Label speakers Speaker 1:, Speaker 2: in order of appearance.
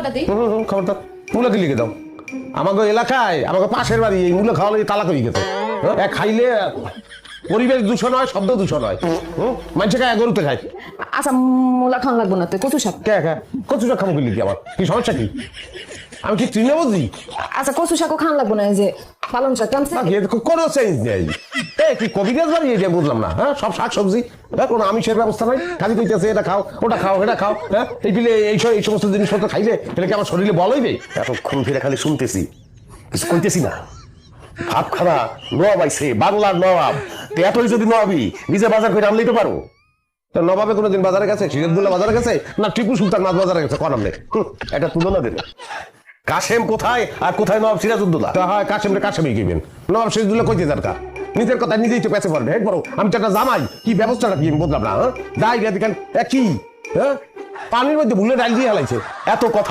Speaker 1: খাবারটা দিই।
Speaker 2: খবরদার মূলা কি লিখে দাও। আমাকে এলাকায় আমাকে পাশের বাড়ি এই মূলা খাওয়ালে তালা করে গেছে। খাইলে পরিবেশ দূষণ হয়, শব্দ দূষণ হয়। মানুষে খায়, গরুতে খায়।
Speaker 1: আচ্ছা মূলা খাওয়া লাগবো না, তুই কচু শাক।
Speaker 2: কে কচু শাক খাবো কি লিখি? আমার কি সমস্যা কি? আমি কি তৃণে বুঝি?
Speaker 1: আচ্ছা কচু শাকও খাওয়া লাগবো না, এই যে পালং শাক কেমন?
Speaker 2: কোনো চেঞ্জ নেই। কি কবিরাজ বাড়ি এটা বুঝলাম না। সব শাক সবজি, কোনো আমিষের ব্যবস্থা নাই। খালি কইতেছে এটা খাও, ওটা খাও, এটা খাও। এই পিলে এই সমস্ত জিনিসপত্র খাইলে এটা কি আমার শরীরে বল হইবে? এতক্ষণ ফিরে খালি শুনতেছি, কিছু কইতেছি না। ভাব খানা নবাব আইছে, বাংলার নবাব। এতই যদি নবাবি নিজে বাজার করে আনলেই তো পারো। নবাবে কোনোদিন বাজারে গেছে? সিরাজদুল্লাহ বাজারে গেছে না টিপু সুলতান মাছ বাজারে গেছে? কোন আমলে এটা তুলনা দেবে। কাশেম কোথায় আর কোথায় নবাব সিরাজউদ্দৌলা? হয় কাশেমরে কাশেমই গেবেন, নবাব সিরাজউদ্দৌলা কইতে দরকার। নিজের কথা নিজেই তো পেছে পড়বে। বড় আমি তো একটা জামাই, কি ব্যবস্থাটা কি আমি বললাম না? যাই দেখেন কি পানির মধ্যে ভুলে ডাল দিয়ে হালাইছে। এত কথা